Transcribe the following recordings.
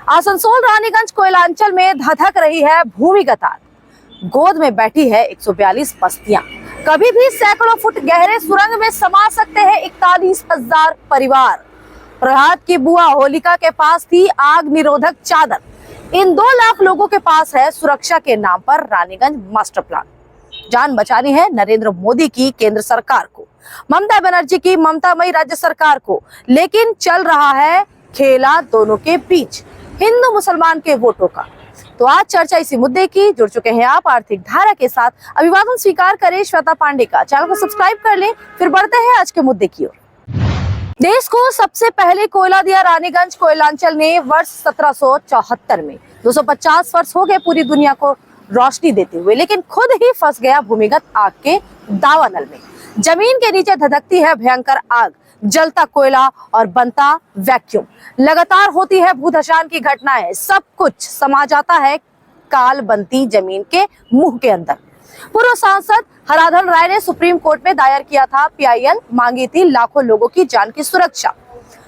आसनसोल रानीगंज कोयलांचल में धधक रही है भूमिगत आग। गोद में बैठी है 142 बस्तियां। कभी भी सैकड़ों फुट गहरे सुरंग में समा सकते हैं 41,000 परिवार। प्रहलाद की बुआ होलिका के पास थी आग निरोधक चादर। इन 2 लाख लोगों के पास है सुरक्षा के नाम पर रानीगंज मास्टर प्लान। जान बचानी है नरेंद्र मोदी की केंद्र सरकार को, ममता बनर्जी की ममतामयी राज्य सरकार को, लेकिन चल रहा है खेला दोनों के बीच, हिंदू मुसलमान के वोटों का। तो आज चर्चा इसी मुद्दे की। जुड़ चुके हैं आप आर्थिक धारा के साथ। अभिवादन स्वीकार करें श्वेता पांडे का। चैनल को सब्सक्राइब कर लें, फिर बढ़ते हैं आज के मुद्दे की ओर। देश को सबसे पहले कोयला दिया रानीगंज कोयलांचल ने वर्ष 1774 में। 250 वर्ष हो गए पूरी दुनिया को रोशनी देते हुए, लेकिन खुद ही फंस गया भूमिगत आग के दावानल में। जमीन के नीचे धधकती है भयंकर आग, जलता कोयला और बनता वैक्यूम। लगातार होती है भूधसान की घटनाएं। सब कुछ समा जाता है काल बनती जमीन के मुंह के अंदर। पूर्व सांसद हराधन राय ने सुप्रीम कोर्ट में दायर किया था PIL, मांगी थी लाखों लोगों की जान की सुरक्षा।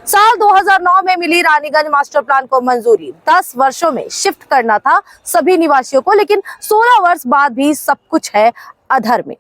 साल 2009 में मिली रानीगंज मास्टर प्लान को मंजूरी। 10 वर्षों में शिफ्ट करना था सभी निवासियों को, लेकिन 16 वर्ष बाद भी सब कुछ है अधर में।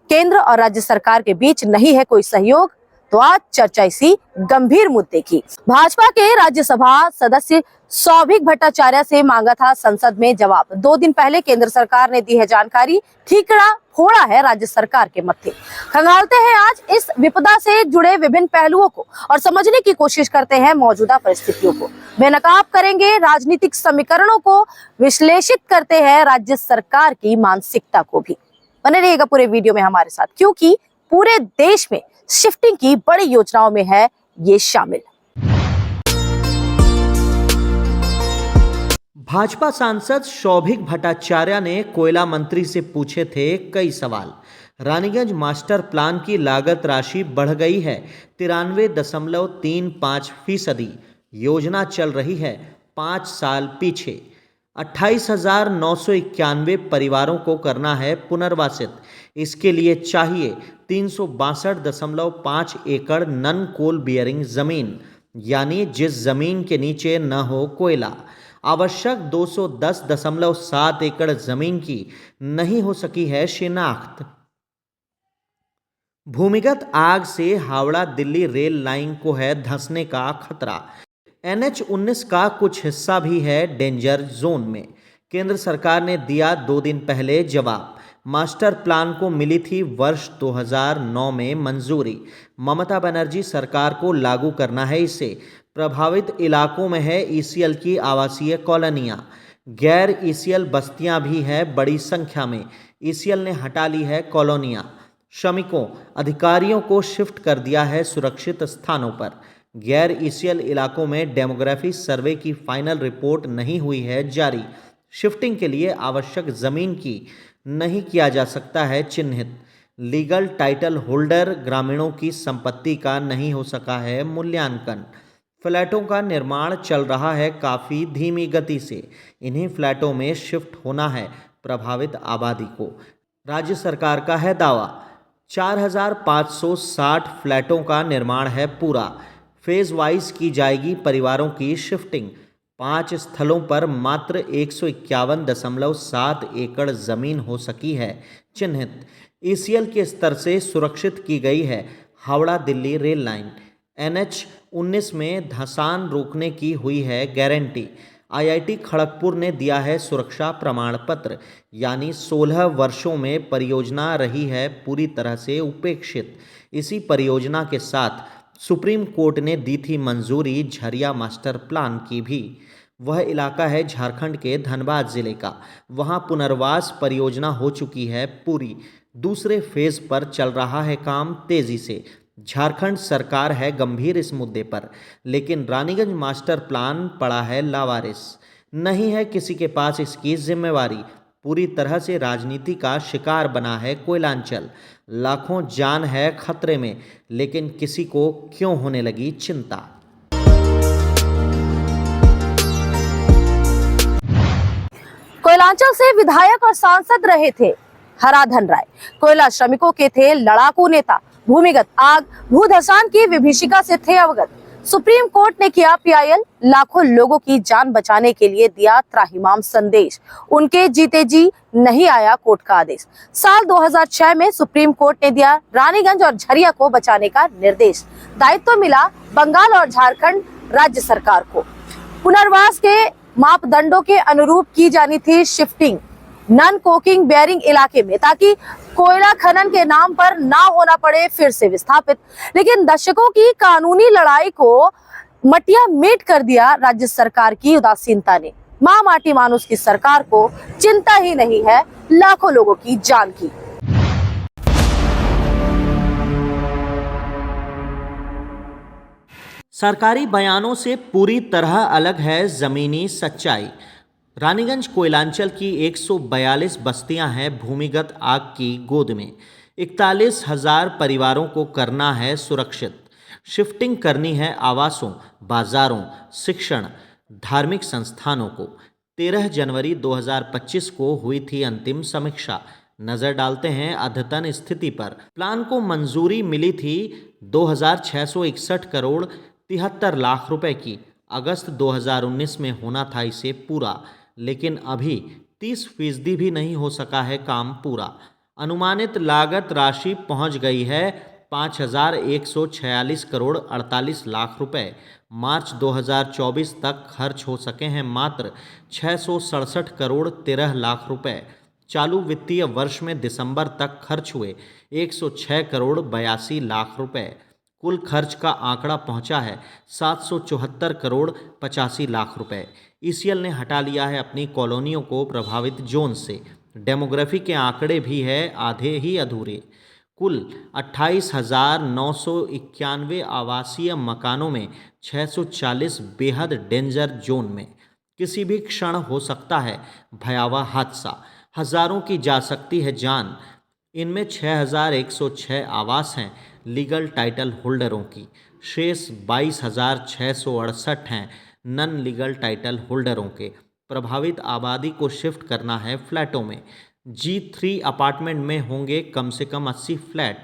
केंद्र और राज्य सरकार के बीच नहीं है कोई सहयोग। तो आज चर्चा इसी गंभीर मुद्दे की। भाजपा के राज्यसभा सदस्य सौभिक भट्टाचार्य से मांगा था संसद में जवाब। 2 दिन पहले केंद्र सरकार ने दी है जानकारी। ठीकरा फोड़ा है राज्य सरकार के मत्थे। खंगालते हैं आज इस विपदा से जुड़े विभिन्न पहलुओं को और समझने की कोशिश करते हैं मौजूदा परिस्थितियों को। बेनकाब करेंगे राजनीतिक समीकरणों को, विश्लेषित करते हैं राज्य सरकार की मानसिकता को भी। बने रहिएगा पूरे वीडियो में हमारे साथ, क्योंकि पूरे देश में शिफ्टिंग की बड़ी योजनाओं में है ये शामिल। भाजपा सांसद सौभिक भट्टाचार्य ने कोयला मंत्री से पूछे थे कई सवाल। रानीगंज मास्टर प्लान की लागत राशि बढ़ गई है 93.35%। योजना चल रही है 5 साल पीछे। 28,991 परिवारों को करना है पुनर्वासित। इसके लिए चाहिए 362.5 एकड़ नन कोल बियरिंग जमीन, यानी जिस जमीन के नीचे न हो कोयला। आवश्यक 210.7 एकड़ जमीन की नहीं हो सकी है शिनाख्त। भूमिगत आग से हावड़ा दिल्ली रेल लाइन को है धंसने का खतरा। NH-19 का कुछ हिस्सा भी है डेंजर जोन में। केंद्र सरकार ने दिया 2 दिन पहले जवाब। मास्टर प्लान को मिली थी वर्ष 2009 में मंजूरी। ममता बनर्जी सरकार को लागू करना है इसे। प्रभावित इलाकों में है ECL की आवासीय कॉलोनियाँ। गैर ECL बस्तियाँ भी है बड़ी संख्या में। ECL ने हटा ली है कॉलोनियाँ। श्रमिकों, अधिकारियों को शिफ्ट कर दिया है सुरक्षित स्थानों पर। गैर ECL इलाकों में डेमोग्राफी सर्वे की फाइनल रिपोर्ट नहीं हुई है जारी। शिफ्टिंग के लिए आवश्यक जमीन की नहीं किया जा सकता है चिन्हित। लीगल टाइटल होल्डर ग्रामीणों की संपत्ति का नहीं हो सका है मूल्यांकन। फ्लैटों का निर्माण चल रहा है काफ़ी धीमी गति से। इन्हीं फ्लैटों में शिफ्ट होना है प्रभावित आबादी को। राज्य सरकार का है दावा 4,560 फ्लैटों का निर्माण है पूरा। फेज वाइज की जाएगी परिवारों की शिफ्टिंग। 5 स्थलों पर मात्र 151.7 एकड़ जमीन हो सकी है चिन्हित। ECL के स्तर से सुरक्षित की गई है Howrah Delhi rail line. NH-19 में धंसान रोकने की हुई है गारंटी। IIT खड़गपुर ने दिया है सुरक्षा प्रमाण पत्र, यानी 16 वर्षों में परियोजना रही है पूरी तरह से उपेक्षित। इसी परियोजना के साथ सुप्रीम कोर्ट ने दी थी मंजूरी झरिया मास्टर प्लान की भी। वह इलाका है झारखंड के धनबाद जिले का। वहां पुनर्वास परियोजना हो चुकी है पूरी। दूसरे फेज पर चल रहा है काम तेजी से। झारखंड सरकार है गंभीर इस मुद्दे पर, लेकिन रानीगंज मास्टर प्लान पड़ा है लावारिस। नहीं है किसी के पास इसकी जिम्मेवारी। पूरी तरह से राजनीति का शिकार बना है कोयलांचल। लाखों जान है खतरे में, लेकिन किसी को क्यों होने लगी चिंता। कोयलांचल से विधायक और सांसद रहे थे हराधन राय। कोयला श्रमिकों के थे लड़ाकू नेता। भूमिगत आग, भूधसान की विभीषिका से थे अवगत। सुप्रीम कोर्ट ने किया पीआईएल, लाखों लोगों की जान बचाने के लिए दिया त्राहिमाम संदेश, उनके जीते जी नहीं आया कोर्ट का आदेश। साल 2006 में सुप्रीम कोर्ट ने दिया रानीगंज और झरिया को बचाने का निर्देश। दायित्व मिला बंगाल और झारखंड राज्य सरकार को। पुनर्वास के मापदंडों के अनुरूप की जानी थी शिफ्टिंग नन कोकिंग बेयरिंग इलाके में, ताकि कोयला खनन के नाम पर ना होना पड़े फिर से विस्थापित। लेकिन दशकों की कानूनी लड़ाई को मटिया मेट कर दिया राज्य सरकार की उदासीनता ने। मां माटी मानुस की सरकार को चिंता ही नहीं है लाखों लोगों की जान की। सरकारी बयानों से पूरी तरह अलग है जमीनी सच्चाई। रानीगंज कोयलांचल की 142 बस्तियां हैं भूमिगत आग की गोद में। 41,000 परिवारों को करना है सुरक्षित। शिफ्टिंग करनी है आवासों, बाजारों, शिक्षण, धार्मिक संस्थानों को। 13 जनवरी 2025 को हुई थी अंतिम समीक्षा। नजर डालते हैं अद्यतन स्थिति पर। प्लान को मंजूरी मिली थी 2,661 करोड़ 73 लाख रुपए की। अगस्त 2019 में होना था इसे पूरा, लेकिन अभी 30% भी नहीं हो सका है काम पूरा। अनुमानित लागत राशि पहुंच गई है 5,146 करोड़ 48 लाख रुपए। मार्च 2024 तक खर्च हो सके हैं मात्र 667 करोड़ 13 लाख रुपए। चालू वित्तीय वर्ष में दिसंबर तक खर्च हुए 106 करोड़ 82 लाख रुपए। कुल खर्च का आंकड़ा पहुंचा है 774 करोड़ 85 लाख रुपए। ईसीएल ने हटा लिया है अपनी कॉलोनियों को प्रभावित जोन से। डेमोग्राफी के आंकड़े भी है आधे ही अधूरे। कुल 28,991 आवासीय मकानों में 640 बेहद डेंजर जोन में। किसी भी क्षण हो सकता है भयावह हादसा। हजारों की जा सकती है जान। इनमें 6,106 आवास हैं लीगल टाइटल होल्डरों की। शेष 22,668 हैं नन लीगल टाइटल होल्डरों के। प्रभावित आबादी को शिफ्ट करना है फ्लैटों में। G3 अपार्टमेंट में होंगे कम से कम 80 फ्लैट।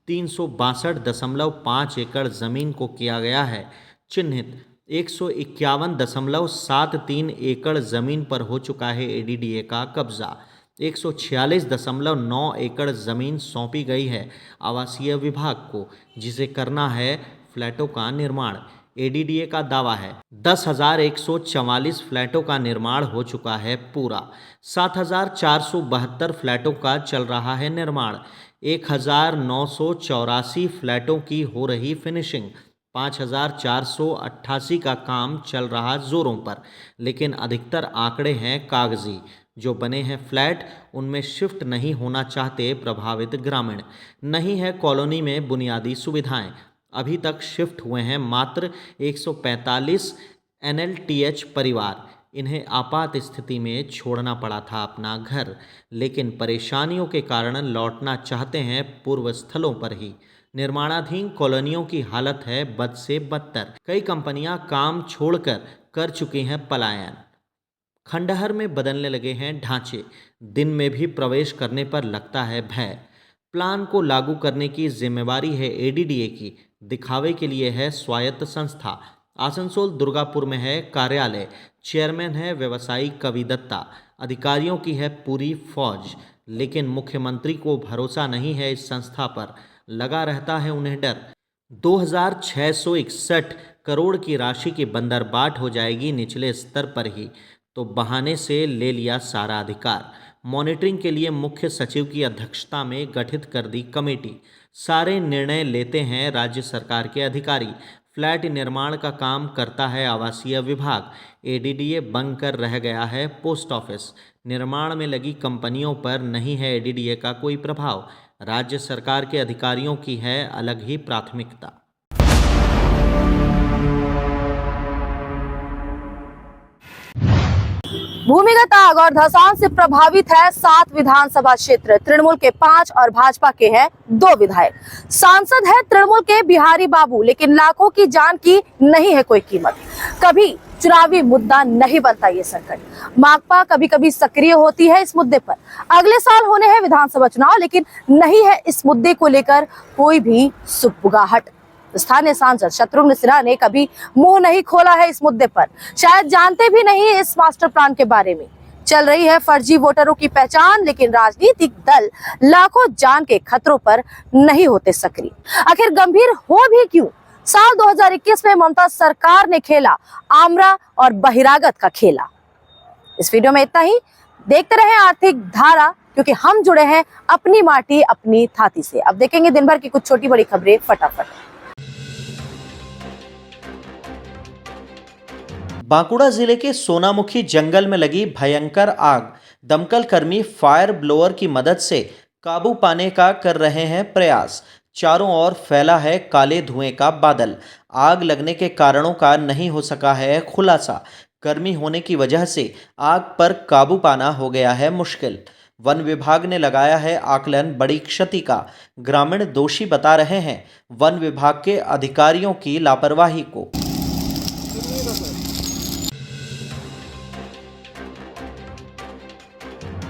362.5 एकड़ ज़मीन को किया गया है चिन्हित। 151.73 एकड़ ज़मीन पर हो चुका है एडीडीए का कब्जा। 146.9 एकड़ ज़मीन सौंपी गई है आवासीय विभाग को, जिसे करना है फ्लैटों का निर्माण। एडीडीए का दावा है 10,144 फ्लैटों का निर्माण हो चुका है पूरा। 7,472 फ्लैटों का चल रहा है निर्माण। 1,984 फ्लैटों की हो रही फिनिशिंग। 5,488 का काम चल रहा जोरों पर, लेकिन अधिकतर आंकड़े हैं कागजी। जो बने हैं फ्लैट उनमें शिफ्ट नहीं होना चाहते प्रभावित ग्रामीण। नहीं है कॉलोनी में बुनियादी सुविधाएं। अभी तक शिफ्ट हुए हैं मात्र 145 NLTH परिवार। इन्हें आपात स्थिति में छोड़ना पड़ा था अपना घर, लेकिन परेशानियों के कारण लौटना चाहते हैं पूर्व स्थलों पर ही। निर्माणाधीन कॉलोनियों की हालत है बद से बदतर। कई कंपनियां काम छोड़कर कर चुकी हैं पलायन। खंडहर में बदलने लगे हैं ढांचे। दिन में भी प्रवेश करने पर लगता है भय। प्लान को लागू करने की जिम्मेवारी है एडीडीए की, दिखावे के लिए है स्वायत्त संस्था। आसनसोल दुर्गापुर में है कार्यालय। चेयरमैन है व्यवसायी कवि दत्ता। अधिकारियों की है पूरी फौज, लेकिन मुख्यमंत्री को भरोसा नहीं है इस संस्था पर। लगा रहता है उन्हें डर। 2,661 करोड़ की राशि की बंदरबाट हो जाएगी निचले स्तर पर ही, तो बहाने से ले लिया सारा अधिकार। मॉनिटरिंग के लिए मुख्य सचिव की अध्यक्षता में गठित कर दी कमेटी। सारे निर्णय लेते हैं राज्य सरकार के अधिकारी। फ्लैट निर्माण का काम करता है आवासीय विभाग। एडीडीए बंद कर रह गया है पोस्ट ऑफिस। निर्माण में लगी कंपनियों पर नहीं है एडीडीए का कोई प्रभाव। राज्य सरकार के अधिकारियों की है अलग ही प्राथमिकता। भूमिगत आग और धंसान से प्रभावित है 7 विधानसभा क्षेत्र। तृणमूल के 5 और भाजपा के हैं 2 विधायक। सांसद है तृणमूल के बिहारी बाबू, लेकिन लाखों की जान की नहीं है कोई कीमत। कभी चुनावी मुद्दा नहीं बनता ये संकट। माकपा कभी कभी सक्रिय होती है इस मुद्दे पर। अगले साल होने हैं विधानसभा चुनाव, लेकिन नहीं है इस मुद्दे को लेकर कोई भी सुगबुगाहट। स्थानीय सांसद शत्रुघ्न सिन्हा ने कभी मुंह नहीं खोला है इस मुद्दे पर, शायद जानते भी नहीं इस मास्टर प्लान के बारे में। चल रही है फर्जी वोटरों की पहचान, लेकिन राजनीतिक दल लाखों जान के खतरों पर नहीं होते सक्रिय। आखिर गंभीर हो भी क्यों? साल 2021 में ममता सरकार ने खेला आमरा और बहिरागत का खेला। इस वीडियो में इतना ही। देखते रहें आर्थिक धारा, क्योंकि हम जुड़े हैं अपनी माटी अपनी थाती से। अब देखेंगे दिन भर की कुछ छोटी बड़ी खबरें फटाफट। बांकुड़ा जिले के सोनामुखी जंगल में लगी भयंकर आग, दमकल कर्मी फायर ब्लोअर की मदद से काबू पाने का कर रहे हैं प्रयास। चारों ओर फैला है काले धुएं का बादल। आग लगने के कारणों का नहीं हो सका है खुलासा। गर्मी होने की वजह से आग पर काबू पाना हो गया है मुश्किल। वन विभाग ने लगाया है आकलन बड़ी क्षति का। ग्रामीण दोषी बता रहे हैं वन विभाग के अधिकारियों की लापरवाही को।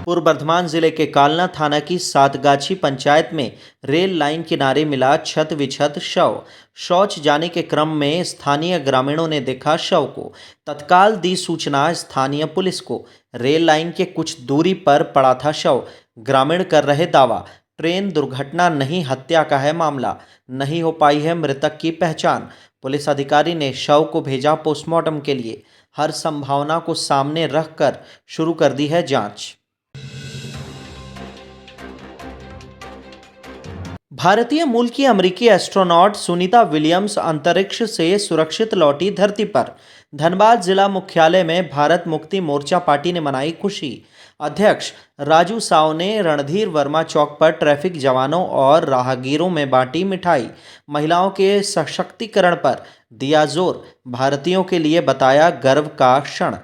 पूर्व बर्धमान जिले के कालना थाना की सातगाछी पंचायत में रेल लाइन किनारे मिला छत विछत शव। शौच जाने के क्रम में स्थानीय ग्रामीणों ने देखा शव को। तत्काल दी सूचना स्थानीय पुलिस को। रेल लाइन के कुछ दूरी पर पड़ा था शव। ग्रामीण कर रहे दावा, ट्रेन दुर्घटना नहीं हत्या का है मामला। नहीं हो पाई है मृतक की पहचान। पुलिस अधिकारी ने शव को भेजा पोस्टमार्टम के लिए। हर संभावना को सामने रखकर शुरू कर दी है जांच। भारतीय मूल की अमेरिकी एस्ट्रोनॉट सुनीता विलियम्स अंतरिक्ष से सुरक्षित लौटी धरती पर। धनबाद जिला मुख्यालय में भारत मुक्ति मोर्चा पार्टी ने मनाई खुशी। अध्यक्ष राजू साव ने रणधीर वर्मा चौक पर ट्रैफिक जवानों और राहगीरों में बांटी मिठाई। महिलाओं के सशक्तिकरण पर दिया जोर। भारतीयों के लिए बताया गर्व का क्षण।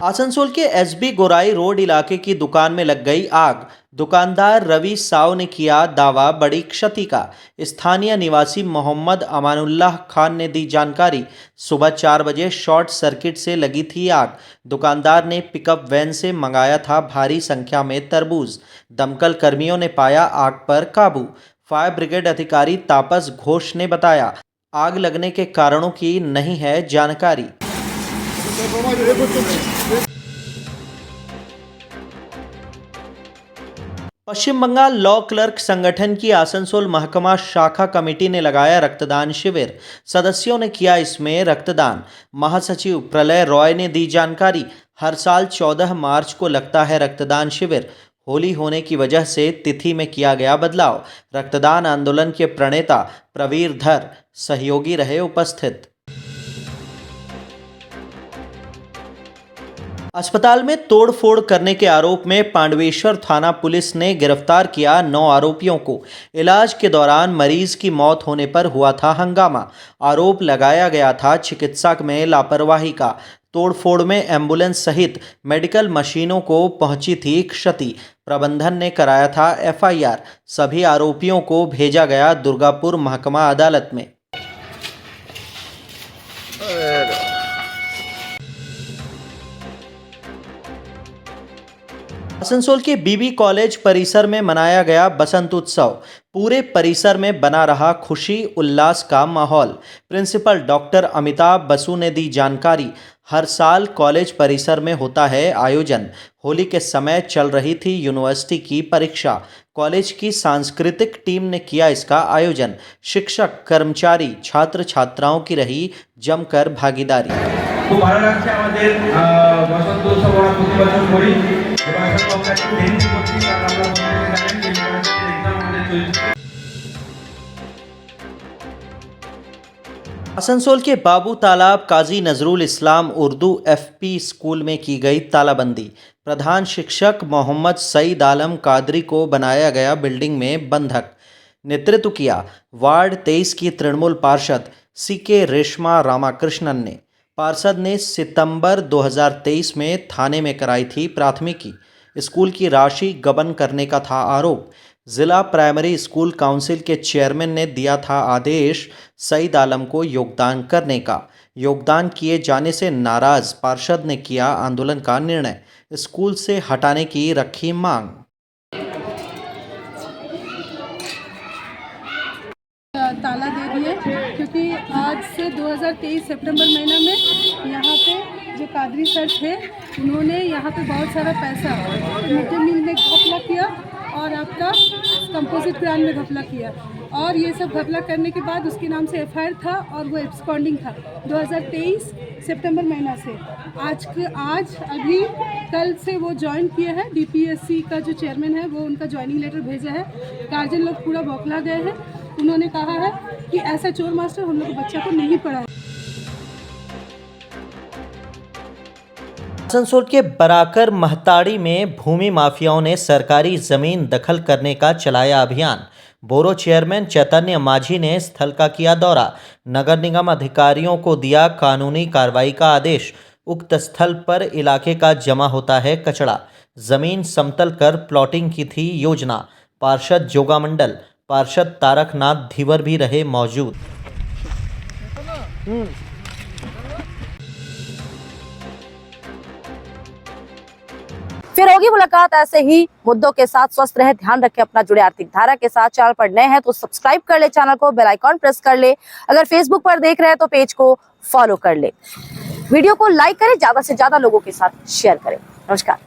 आसनसोल के एसबी गोराई रोड इलाके की दुकान में लग गई आग। दुकानदार रवि साव ने किया दावा बड़ी क्षति का। स्थानीय निवासी मोहम्मद अमानुल्लाह खान ने दी जानकारी। सुबह 4 बजे शॉर्ट सर्किट से लगी थी आग। दुकानदार ने पिकअप वैन से मंगाया था भारी संख्या में तरबूज। दमकल कर्मियों ने पाया आग पर काबू। फायर ब्रिगेड अधिकारी तापस घोष ने बताया आग लगने के कारणों की नहीं है जानकारी। पश्चिम बंगाल लॉ क्लर्क संगठन की आसनसोल महकमा शाखा कमेटी ने लगाया रक्तदान शिविर। सदस्यों ने किया इसमें रक्तदान। महासचिव प्रलय रॉय ने दी जानकारी। हर साल 14 मार्च को लगता है रक्तदान शिविर। होली होने की वजह से तिथि में किया गया बदलाव। रक्तदान आंदोलन के प्रणेता प्रवीर धर सहयोगी रहे उपस्थित। अस्पताल में तोड़फोड़ करने के आरोप में पांडवेश्वर थाना पुलिस ने गिरफ्तार किया 9 आरोपियों को। इलाज के दौरान मरीज की मौत होने पर हुआ था हंगामा। आरोप लगाया गया था चिकित्सक में लापरवाही का। तोड़फोड़ में एम्बुलेंस सहित मेडिकल मशीनों को पहुंची थी क्षति। प्रबंधन ने कराया था एफआईआर। सभी आरोपियों को भेजा गया दुर्गापुर महकमा अदालत में। आसनसोल के बीबी कॉलेज परिसर में मनाया गया बसंत उत्सव। पूरे परिसर में बना रहा खुशी उल्लास का माहौल। प्रिंसिपल डॉक्टर अमिताभ बसु ने दी जानकारी। हर साल कॉलेज परिसर में होता है आयोजन। होली के समय चल रही थी यूनिवर्सिटी की परीक्षा। कॉलेज की सांस्कृतिक टीम ने किया इसका आयोजन। शिक्षक, कर्मचारी, छात्र छात्राओं की रही जमकर भागीदारी। খুব ভালো লাগছে আমাদের বসন্ত উৎসব আমরা প্রতি বছর করি এবং আমরা একটু দেরি করছি কারণ আমরা জানেন যে ইউনিভার্সিটি এক্সাম আমাদের চলছে। आसनसोल के बाबू तालाब काजी नजरुल इस्लाम उर्दू एफपी स्कूल में की गई तालाबंदी। प्रधान शिक्षक मोहम्मद सईद आलम कादरी को बनाया गया बिल्डिंग में बंधक। नेतृत्व किया वार्ड 23 की तृणमूल पार्षद सीके रेशमा रामाकृष्णन ने। पार्षद ने सितंबर 2023 में थाने में कराई थी प्राथमिकी। स्कूल की राशि गबन करने का था आरोप। जिला प्राइमरी स्कूल काउंसिल के चेयरमैन ने दिया था आदेश सईद आलम को योगदान करने का। योगदान किए जाने से नाराज पार्षद ने किया आंदोलन का निर्णय। स्कूल से हटाने की रखी मांग। 2023 सितंबर महीना में यहाँ पे जो कादरी सर थे उन्होंने यहाँ पे बहुत सारा पैसा मिड डे मील में घपला किया और आपका कंपोजिट ग्रांट में घपला किया और ये सब घपला करने के बाद उसके नाम से एफआईआर था और वो एब्सकॉन्डिंग था 2023 सितंबर महीना से आज अभी कल से वो ज्वाइन किए हैं। डीपीएससी का जो चेयरमैन है वो उनका ज्वाइनिंग लेटर भेजा है। गार्जियन लोग पूरा बौखला गए हैं। उन्होंने कहा है कि ऐसा चोर मास्टर हम लोग के बच्चा को नहीं पढ़ाए। आसनसोल के बराकर महताड़ी में भूमि माफियाओं ने सरकारी जमीन दखल करने का चलाया अभियान। बोरो चेयरमैन चैतन्य माझी ने स्थल का किया दौरा। नगर निगम अधिकारियों को दिया कानूनी कार्रवाई का आदेश। उक्त स्थल पर इलाके का जमा होता है कचरा। जमीन समतल कर प्लॉटिंग की थी योजना। पार्षद जोगा मंडल, पार्षद तारकनाथ धीवर भी रहे मौजूद। फिर होगी मुलाकात ऐसे ही मुद्दों के साथ। स्वस्थ रहे, ध्यान रखें अपना, जुड़े आर्थिक धारा के साथ। चैनल पर नए हैं तो सब्सक्राइब कर ले चैनल को, बेल आइकॉन प्रेस कर ले। अगर फेसबुक पर देख रहे हैं तो पेज को फॉलो कर ले। वीडियो को लाइक करें, ज्यादा से ज्यादा लोगों के साथ शेयर करें। नमस्कार।